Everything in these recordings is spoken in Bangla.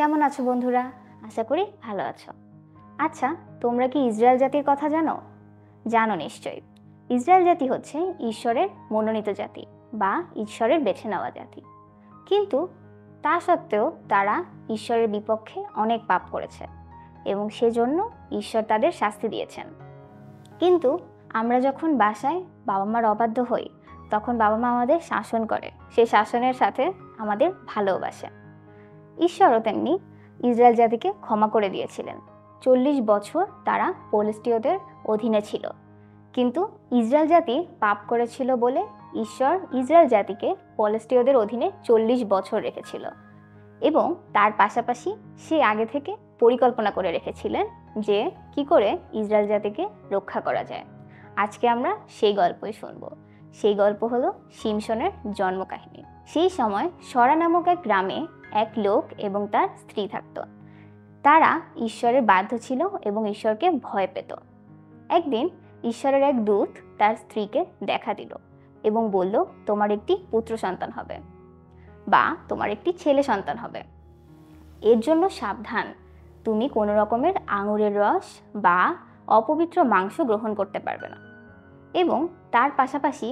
কেমন আছো বন্ধুরা? আশা করি ভালো আছো। আচ্ছা, তোমরা কি ইসরায়েল জাতির কথা জানো? জানো নিশ্চয়ই। ইসরায়েল জাতি হচ্ছে ঈশ্বরের মনোনীত জাতি বা ঈশ্বরের বেছে নেওয়া জাতি। কিন্তু তা সত্ত্বেও তারা ঈশ্বরের বিপক্ষে অনেক পাপ করেছে এবং সেজন্য ঈশ্বর তাদের শাস্তি দিয়েছেন। কিন্তু আমরা যখন বাসায় বাবা মার অবাধ্য হই, তখন বাবা মা আমাদের শাসন করে, সেই শাসনের সাথে আমাদের ভালোবাসে। ঈশ্বরও তেমনি ইসরায়েল জাতিকে ক্ষমা করে দিয়েছিলেন। 40 বছর তারা পলিস্তীয়দের অধীনে ছিল, কিন্তু ইসরায়েল জাতি পাপ করেছিল বলে ঈশ্বর ইসরায়েল জাতিকে পলিস্তীয়দের অধীনে 40 বছর রেখেছিল এবং তার পাশাপাশি সে আগে থেকে পরিকল্পনা করে রেখেছিলেন যে কি করে ইসরায়েল জাতিকে রক্ষা করা যায়। আজকে আমরা সেই গল্পই শুনব। সেই গল্প হলো শিমশনের জন্মকাহিনী। সেই সময় সরা নামক এক গ্রামে এক লোক এবং তার স্ত্রী থাকত। তারা ঈশ্বরের বাধ্য ছিল এবং ঈশ্বরকে ভয় পেত। একদিন ঈশ্বরের এক দূত তার স্ত্রীকে দেখা দিল এবং বলল, তোমার একটি পুত্র সন্তান হবে বা তোমার একটি ছেলে সন্তান হবে। এর জন্য সাবধান, তুমি কোনো রকমের আঙুরের রস বা অপবিত্র মাংস গ্রহণ করতে পারবে না এবং তার পাশাপাশি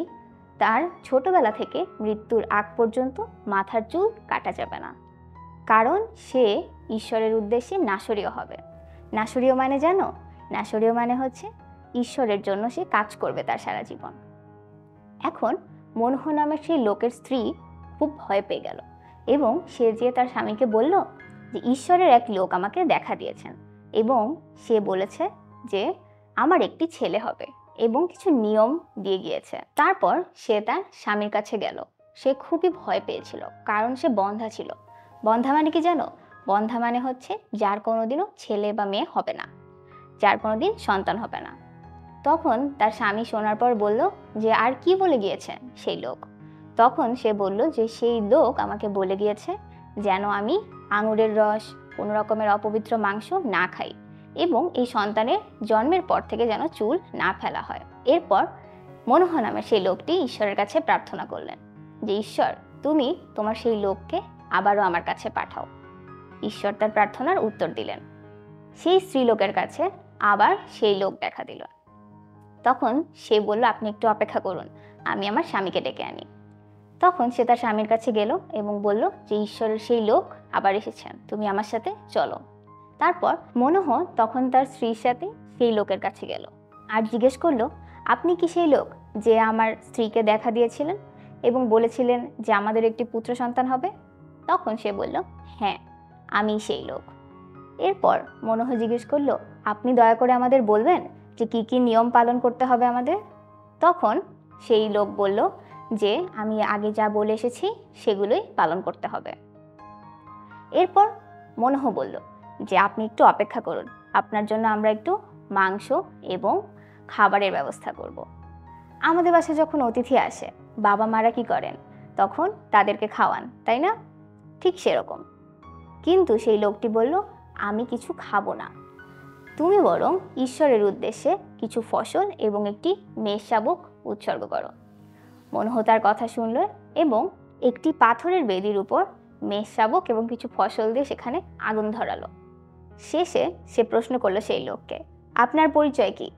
তার ছোটবেলা থেকে মৃত্যুর আগ পর্যন্ত মাথার চুল কাটা যাবে না, কারণ সে ঈশ্বরের উদ্দেশ্যে নাসরীয় হবে। নাসরীয় মানে জানো? নাসরীয় মানে হচ্ছে ঈশ্বরের জন্য সে কাজ করবে তার সারা জীবন। এখন মনোহ নামের সেই লোকের স্ত্রী খুব ভয় পেয়ে গেল এবং সে যেয়ে তার স্বামীকে বলল যে ঈশ্বরের এক লোক আমাকে দেখা দিয়েছেন এবং সে বলেছে যে আমার একটি ছেলে হবে এবং কিছু নিয়ম দিয়ে গিয়েছে। তারপর সে তার স্বামীর কাছে গেল। সে খুবই ভয় পেয়েছিল, কারণ সে বন্ধ্যা ছিল। বন্ধ্যা মানে কি জানো? বন্ধ্যা মানে হচ্ছে যার কোনোদিনও ছেলে বা মেয়ে হবে না, যার কোনোদিন সন্তান হবে না। তখন তার স্বামী শোনার পর বলল যে আর কি বলে গিয়েছে সেই লোক? তখন সে বলল যে সেই লোক আমাকে বলে গিয়েছে যেন আমি আঙুরের রস, কোনো রকমের অপবিত্র মাংস না খাই এবং এই সন্তানের জন্মের পর থেকে যেন চুল না ফেলা হয়। এরপর মনোহ নামের সেই লোকটি ঈশ্বরের কাছে প্রার্থনা করলেন যে ঈশ্বর, তুমি তোমার সেই লোককে আবারও আমার কাছে পাঠাও। ঈশ্বর তার প্রার্থনার উত্তর দিলেন। সেই স্ত্রীলোকের কাছে আবার সেই লোক দেখা দিল। তখন সে বলল, আপনি একটু অপেক্ষা করুন, আমি আমার স্বামীকে ডেকে আনি। তখন সে তার স্বামীর কাছে গেল এবং বলল যে ঈশ্বরের সেই লোক আবার এসেছেন, তুমি আমার সাথে চলো। তারপর মনোহ তখন তার স্ত্রীর সাথে সেই লোকের কাছে গেল আর জিজ্ঞেস করলো, আপনি কি সেই লোক যে আমার স্ত্রীকে দেখা দিয়েছিলেন এবং বলেছিলেন যে আমাদের একটি পুত্র সন্তান হবে? তখন সে বলল, হ্যাঁ, আমি সেই লোক। এরপর মনোহ জিজ্ঞেস করলো, আপনি দয়া করে আমাদের বলবেন যে কি কি নিয়ম পালন করতে হবে আমাদের? তখন সেই লোক বলল যে আমি আগে যা বলে এসেছি সেগুলোই পালন করতে হবে। এরপর মনোহ বলল যে আপনি একটু অপেক্ষা করুন, আপনার জন্য আমরা একটু মাংস এবং খাবারের ব্যবস্থা করব। আমাদের বাসায় যখন অতিথি আসে, বাবা মারা কি করেন? তখন তাদেরকে খাওয়ান, তাই না? ঠিক সেরকম। কিন্তু সেই লোকটি বলল, আমি কিছু খাবো না, তুমি বরং ঈশ্বরের উদ্দেশ্যে কিছু ফসল এবং একটি মেষ শাবক উৎসর্গ করো। মনোহ তার কথা শুনল এবং একটি পাথরের বেদির উপর মেষ শাবক এবং কিছু ফসল দিয়ে সেখানে আগুন ধরালো। শেষে সে প্রশ্ন করলো সেই লোককে, আপনার পরিচয় কি?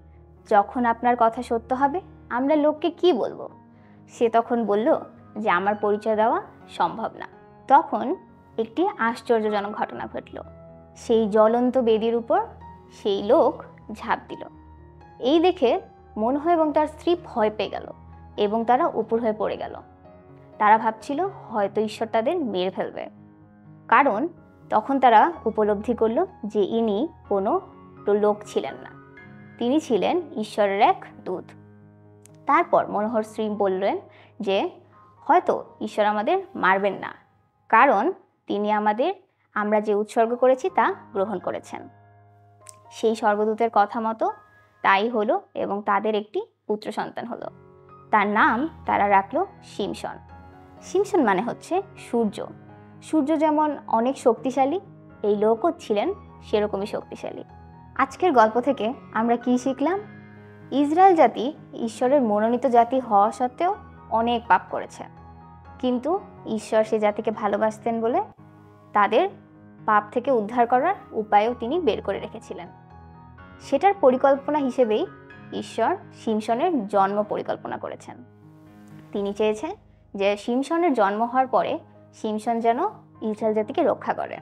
যখন আপনার কথা সত্য হবে আমরা লোককে কি বলবো? সে তখন বলল যে আমার পরিচয় দেওয়া সম্ভব না। তখন একটি আশ্চর্যজনক ঘটনা ঘটল। সেই জ্বলন্ত বেদির উপর সেই লোক ঝাঁপ দিল। এই দেখে মনোহ এবং তার স্ত্রী ভয় পেয়ে গেল এবং তারা উপর হয়ে পড়ে গেল। তারা ভাবছিল হয়তো ঈশ্বর তাদের মেরে ফেলবে, কারণ তখন তারা উপলব্ধি করল যে ইনি কোনো লোক ছিলেন না, তিনি ছিলেন ঈশ্বরের এক দূত। তারপর মনোহর স্ত্রী বললেন যে হয়তো ঈশ্বর আমাদের মারবেন না, কারণ তিনি আমরা যে উৎসর্গ করেছি তা গ্রহণ করেছেন। সেই স্বর্গদূতের কথা মতো তাই হলো এবং তাদের একটি পুত্র সন্তান হলো। তার নাম তারা রাখলো শিমশন। শিমশন মানে হচ্ছে সূর্য। সূর্য যেমন অনেক শক্তিশালী, এই লোকও ছিলেন সেরকমই শক্তিশালী। আজকের গল্প থেকে আমরা কি শিখলাম? ইসরায়েল জাতি ঈশ্বরের মনোনীত জাতি হওয়া সত্ত্বেও অনেক পাপ করেছে, কিন্তু ঈশ্বর সে জাতিকে ভালোবাসতেন বলে তাদের পাপ থেকে উদ্ধার করার উপায়ও তিনি বের করে রেখেছিলেন। সেটার পরিকল্পনা হিসেবেই ঈশ্বর শিমশনের জন্ম পরিকল্পনা করেছেন। তিনি চেয়েছেন যে শিমশনের জন্ম হওয়ার পরে শিমশন যেন ইসরায়েল জাতিকে রক্ষা করে।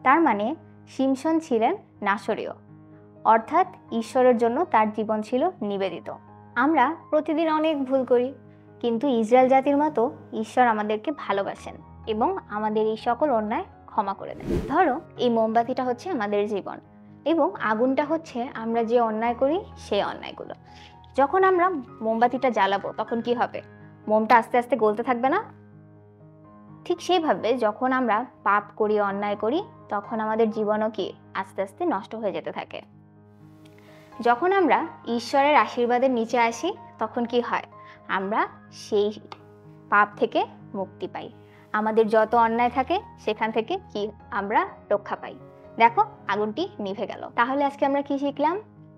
তার মানে শিমশন ছিলেন নাসরীয়, অর্থাৎ ঈশ্বরের জন্য তার জীবন ছিল নিবেদিত। আমরা প্রতিদিন অনেক ভুল করি, কিন্তু ইসরায়েল জাতির মতো ঈশ্বর আমাদেরকে ভালোবাসেন এবং আমাদের এই সকল অন্যায় ক্ষমা করে দেন। ধরো এই মোমবাতিটা হচ্ছে আমাদের জীবন এবং আগুনটা হচ্ছে আমরা যে অন্যায় করি সেই অন্যায়গুলো। যখন আমরা মোমবাতিটা জ্বালাবো তখন কি হবে? মোমটা আস্তে আস্তে গলতে থাকবে না? ঠিক সেইভাবে যখন আমরা পাপ করি, অন্যায় করি, তখন আমাদের জীবনও কি আস্তে আস্তে নষ্ট হয়ে যেতে থাকে। যখন আমরা ঈশ্বরের আশীর্বাদের নিচে আসি তখন কি হয়? আমরা সেই পাপ থেকে মুক্তি পাই। আমাদের যত অন্যায় থাকে সেখান থেকে কি আমরা রক্ষা পাই। দেখো আগুনটি নিভে গেল। তাহলে আজকে আমরা কি শিখলাম?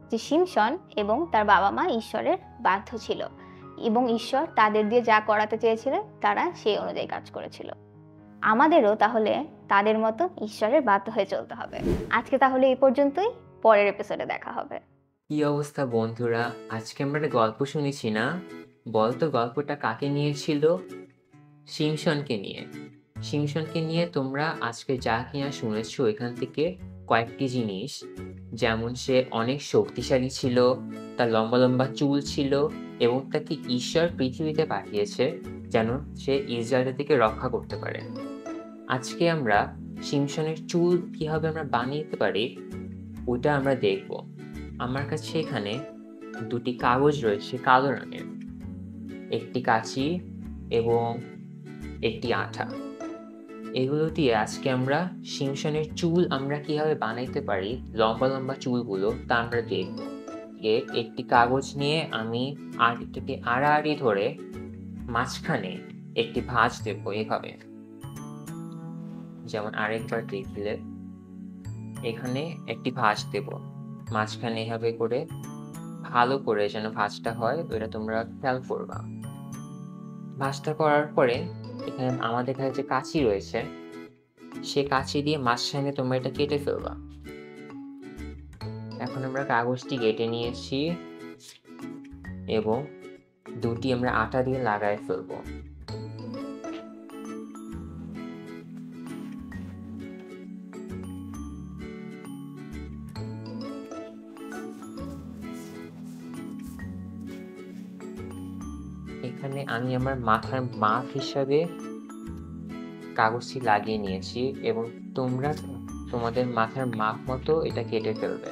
যে শিমশন এবং তার বাবা মা ঈশ্বরের বাধ্য ছিল এবং ঈশ্বর তাদের দিয়ে যা করাতে চেয়েছিলেন তারা সেই অনুযায়ী কাজ করেছিল। আমাদেরও তাহলে তাদের মতো ঈশ্বরের বাধ্য হয়ে চলতে হবে। আজকে তাহলে এই পর্যন্তই, পরের এপিসোডে দেখা হবে। কি অবস্থা বন্ধুরা, আজকে আমরা একটা গল্প শুনেছি না? বলতো গল্পটা কাকে নিয়ে ছিল? শিমশনকে নিয়ে। শিমশনকে নিয়ে তোমরা আজকে যা কিনা শুনেছো এখান থেকে কয়েকটি জিনিস, যেমন সে অনেক শক্তিশালী ছিল, তার লম্বা লম্বা চুল ছিল এবং তাকে ঈশ্বর পৃথিবীতে পাঠিয়েছে যেন সে ইসরায়েল থেকে রক্ষা করতে পারে। আজকে আমরা শিমশনের চুল কিভাবে আমরা বানিয়ে পারি ওইটা আমরা দেখব। আমার কাছে এখানে দুটি কাগজ রয়েছে কালো রঙের, একটি কাঁচি এবং একটি আঠা। এগুলো দিয়ে আজকে আমরা শিমশনের চুল আমরা কিভাবে বানাইতে পারি, লম্বা লম্বা চুলগুলো, তা আমরা দেখব। একটি কাগজ নিয়ে আমি আটিটাকে আড়াআড়ি ধরে মাঝখানে একটি ভাঁজ দেব এভাবে, যেমন আরেকবার দেখলে এখানে একটি ভাঁজ দেব মাঝখানে এভাবে করে, ভালো করে যেন ভাঁজটা হয় ওইটা তোমরা খেয়াল করবা। ভাঁজটা করার পরে এখানে আমাদের কাছে যে কাঁচি রয়েছে সে কাঁচি দিয়ে মাঝখানে তোমরা এটা কেটে ফেলবা। এখন আমরা কাগজটি কেটে নিয়েছি এবং দুটি আমরা আটা দিয়ে লাগাই ফেলবো। এখানে আমি আমার মাথার মাপ হিসাবে কাগজটি লাগিয়ে নিয়েছি এবং তোমরা তোমাদের মাথার মাপ মতো এটা কেটে ফেলবে।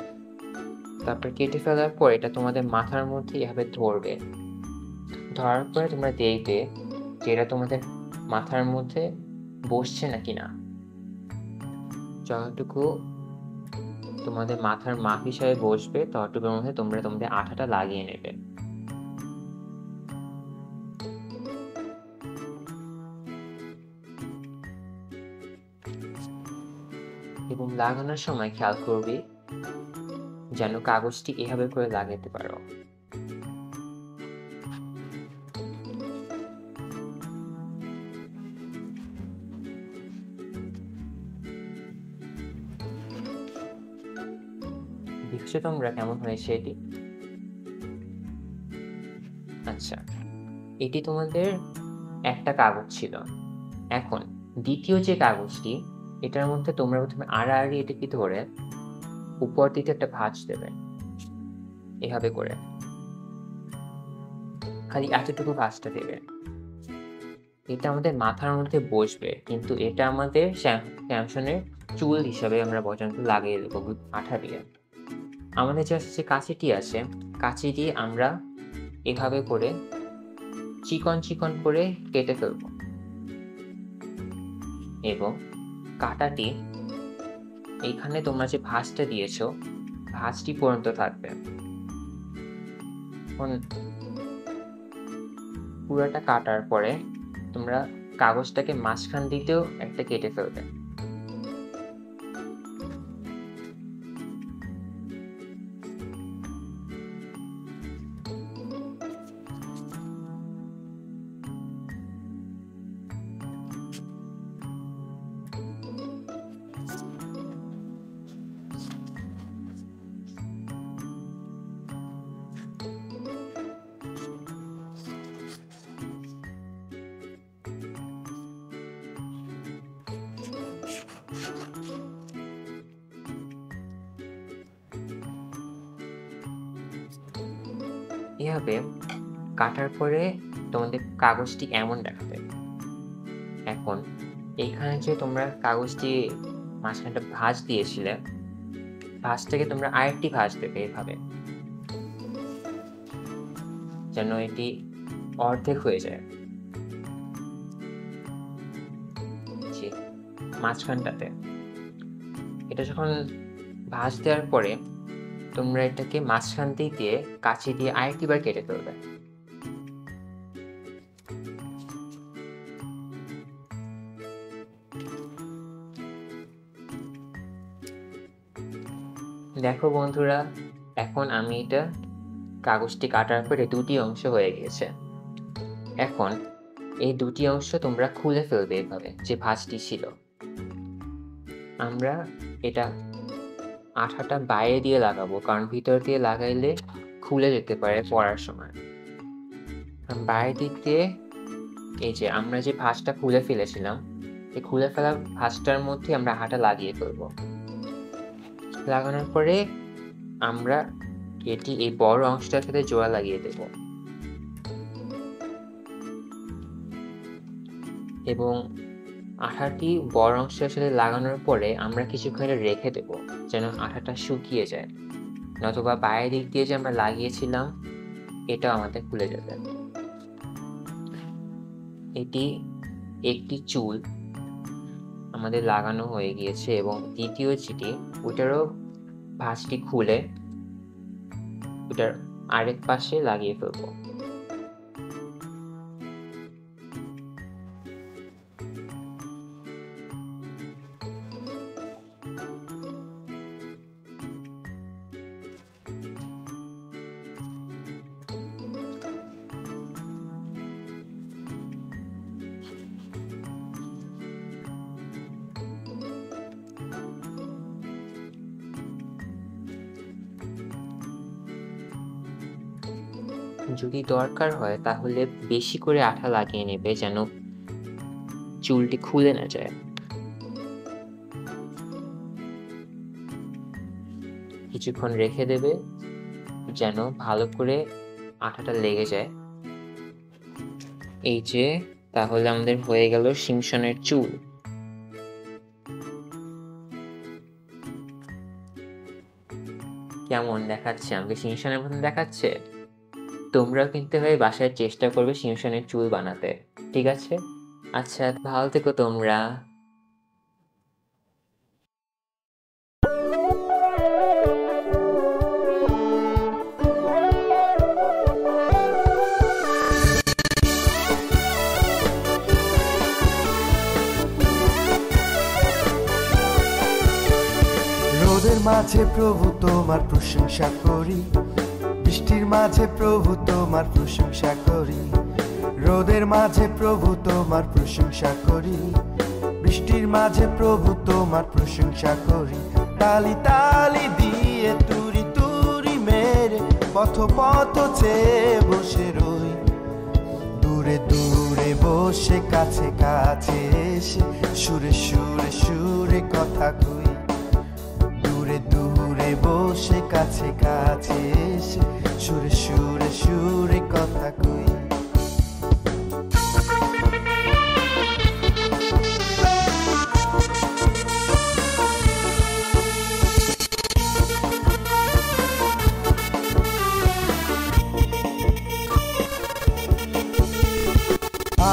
তারপর কেটে ফেলার পর এটা তোমাদের মাথার মধ্যে এভাবে ধরবে। ধরার পরে তোমরা দেখবে যে এটা তোমাদের মাথার মধ্যে বসছে নাকি না। যতটুকু তোমাদের মাথার মাপ হিসাবে বসবে ততটুকুর মধ্যে তোমরা তোমাদের আঠাটা লাগিয়ে নেবে। এবং লাগানোর সময় খেয়াল করবি যেন কাগজটি এভাবে করে লাগাতে পারো। দেখছো তোমরা কেমন হয়েছে এটি? আচ্ছা, এটি তোমাদের একটা কাগজ ছিল। এখন দ্বিতীয় যে কাগজটি, এটার মধ্যে তোমরা প্রথমে আড়াআড়ি এটাকে ধরে উপর দিকে একটা ভাঁজ দেবে এভাবে করে, খালি এতটুকু ভাঁজটা দেবে। এটা আমাদের মাথার মধ্যে বসবে, কিন্তু এটা আমাদের শিমশনের চুল হিসাবে আমরা পর্যন্ত লাগিয়ে দেবো আঠা দিয়ে। আমাদের যে কাঁচিটি আছে, কাঁচি দিয়ে আমরা এভাবে করে চিকন চিকন করে কেটে ফেলবো এবং কাঁটাটি এইখানে তোমরা যে ভাঁজটা দিয়েছো ভাঁজটি পর্যন্ত থাকবে। পুরোটা কাটার পরে তোমরা কাগজটাকে মাঝখান দিতেও একটা কেটে ফেলবে। এভাবে কাটার পরে তোমাদের কাগজটি এমন দেখাবে। এখন এইখানে যে তোমরা কাগজটি মাঝখানে একটা ভাঁজ দিয়েছিলে, ভাঁজটাকে তোমরা আরেকটি ভাঁজ দেবে এভাবে, যেন এটি অর্ধেক হয়ে যায় যে মাঝখানটাতে। এটা যখন ভাঁজ দেওয়ার পরে তোমরা এটাকে মাঝখান দিয়ে কাঁচি দিয়ে আরেকটি বার কেটে ফেলবে। দেখো বন্ধুরা, এখন আমি এটা কাগজটি কাটার পরে দুটি অংশ হয়ে গেছে। এখন এই দুটি অংশ তোমরা খুলে ফেলবে এভাবে, যে ভাঁজটি ছিল। আমরা এটা আঠাটা বাইরে দিয়ে লাগাবো, কারণ ভিতর দিয়ে লাগাইলে খুলে যেতে পারে পড়ার সময়। বাইরের দিক দিয়ে এই যে আমরা যে ভাঁজটা খুলে ফেলেছিলাম, এই খুলে ফেলা ভাঁজটার মধ্যে আমরা আঠা লাগিয়ে ফেলবো। লাগানোর পরে আমরা এটি এই বড় অংশটার সাথে জোড়া লাগিয়ে দেব এবং আঠাটি বড় অংশের সাথে লাগানোর পরে আমরা কিছুক্ষণ রেখে দেব, যেন আঠাটা শুকিয়ে যায়, নতুবা বাইরের দিক দিয়ে যে আমরা লাগিয়েছিলাম এটা আমাদের খুলে যাবে। এটি একটি চুল আমাদের লাগানো হয়ে গিয়েছে এবং দ্বিতীয় যেটি, ওটারও ভাঁজটি খুলে ওটার আরেক পাশে লাগিয়ে ফেলবো। যদি দরকার হয় তাহলে বেশি করে আঠা লাগিয়ে নেবে, যেন চুলটি খুলে না যায়। কিছুক্ষণ রেখে দেবে যেন ভালো করে আঠাটা লেগে যায়। এই যে, তাহলে আমাদের হয়ে গেল সিমসনের চুল। কেমন দেখাচ্ছে? আমাকে সিমসনের মতন দেখাচ্ছে? তোমরাও কিন্তু ভাই বাসায় চেষ্টা করবে সিমসনের চুল বানাতে, ঠিক আছে? আচ্ছা, ভালো থেকো তোমরা। রোদের মাঝে প্রভু তোমার প্রশংসা করি, বৃষ্টির মাঝে প্রভু তোমার প্রশংসা করি। রোদের মাঝে প্রভু তোমার প্রশংসা করি, বৃষ্টির মাঝে প্রভু তোমার প্রশংসা করি। তালি তালি দিয়ে তুরি তুরি মেরে পথ পথ চেয়ে বসে রই। দূরে দূরে বসে কাছে কাছে এসে সুরে সুরে সুরে কথা কই। দূরে দূরে বসে কাছে কাছে এসে সুরে সুরে সুরে কথা কই।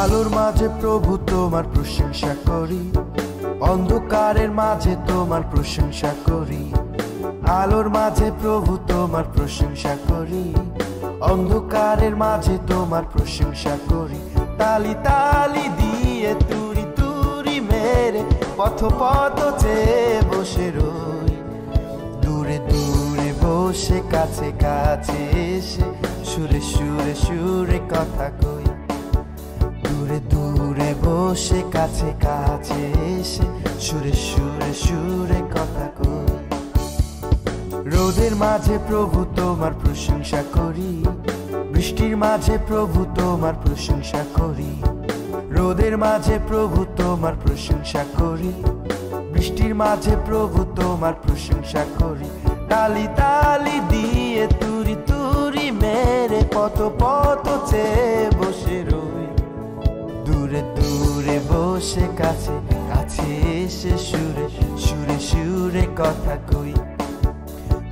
আলোর মাঝে প্রভু তোমার প্রশংসা করি, অন্ধকারের মাঝে তোমার প্রশংসা করি। আলোর মাঝে প্রভু তোমার প্রশংসা করি, অন্ধকারের মাঝে তোমার প্রশংসা করি। তালি তালি দিয়ে তুরি তুরি মেরে পথ পথ চেয়ে বসে রই। দূরে দূরে বসে কাছে কাছে এসে সুরে সুরে সুরে কথা কই। দূরে দূরে বসে কাছে কাছে এসে সুরে সুরে সুরে কথা কই। রোদের মাঝে প্রভু তোমার প্রশংসা করি, বৃষ্টির মাঝে প্রভু তোমার প্রশংসা করি। রোদের মাঝে প্রভু তোমার প্রশংসা করি, বৃষ্টির মাঝে প্রভু তোমার প্রশংসা করি। তালি তালি দিয়ে তুরি তুরি মেরে পত পত চেয়ে বসে রই। দূরে দূরে বসে কাছে কাছে এসে সুরে সুরে সুরে কথা কই।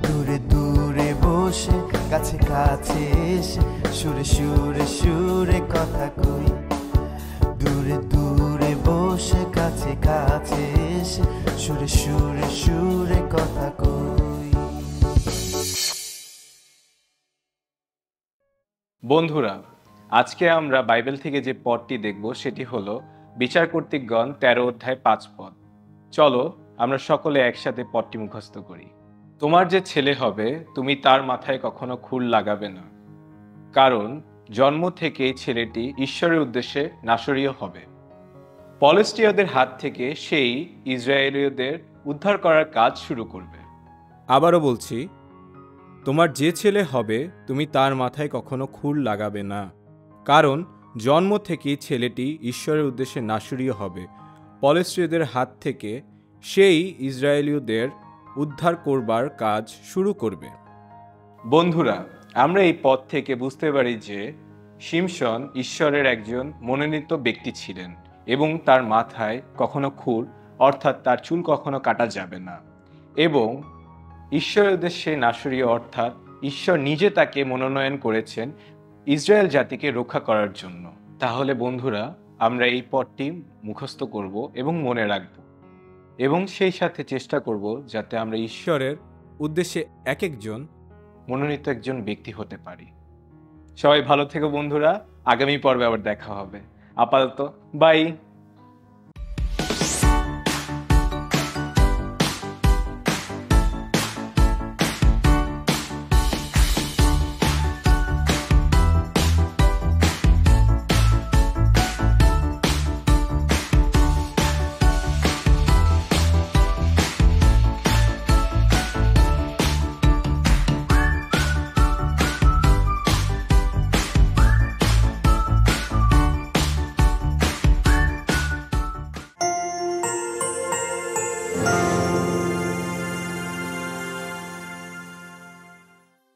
দূরে দূরে বসে কাছে কাছে এসে সুরে সুরে সুরে কথা কই। দূরে দূরে বসে কাছে কাছে এসে সুরে সুরে সুরে কথা কই। বন্ধুরা, আজকে আমরা বাইবেল থেকে যে পদটি দেখব সেটি হলো বিচার কর্তৃকগণ 13 অধ্যায় 5 পদ। চলো আমরা সকলে একসাথে পদটি মুখস্থ করি। তোমার যে ছেলে হবে তুমি তার মাথায় কখনো খুর লাগাবে না, কারণ জন্ম থেকেই ছেলেটি ঈশ্বরের উদ্দেশ্যে নাসরীয় হবে। পলেস্টিয়াদের হাত থেকে সেই ইসরায়েলীয়দের উদ্ধার করার কাজ শুরু করবে। আবারও বলছি, তোমার যে ছেলে হবে তুমি তার মাথায় কখনো খুর লাগাবে না, কারণ জন্ম থেকেই ছেলেটি ঈশ্বরের উদ্দেশ্যে নাসরীয় হবে। পলেস্টিয়াদের হাত থেকে সেই ইসরায়েলীয়দের উদ্ধার করবার কাজ শুরু করবে। বন্ধুরা, আমরা এই পদ থেকে বুঝতে পারি যে শিমশন ঈশ্বরের একজন মনোনীত ব্যক্তি ছিলেন এবং তার মাথায় কখনো খুর অর্থাৎ তার চুল কখনো কাটা যাবে না, এবং ঈশ্বরের উদ্দেশ্যে নাসরীয় অর্থাৎ ঈশ্বর নিজে তাকে মনোনয়ন করেছেন ইসরায়েল জাতিকে রক্ষা করার জন্য। তাহলে বন্ধুরা, আমরা এই পদটি মুখস্থ করব এবং মনে রাখব, এবং সেই সাথে চেষ্টা করব যাতে আমরা ঈশ্বরের উদ্দেশ্যে এক একজন মনোনীত একজন ব্যক্তি হতে পারি। সবাই ভালো থেকো বন্ধুরা, আগামী পর্বে আবার দেখা হবে। আপাতত বাই।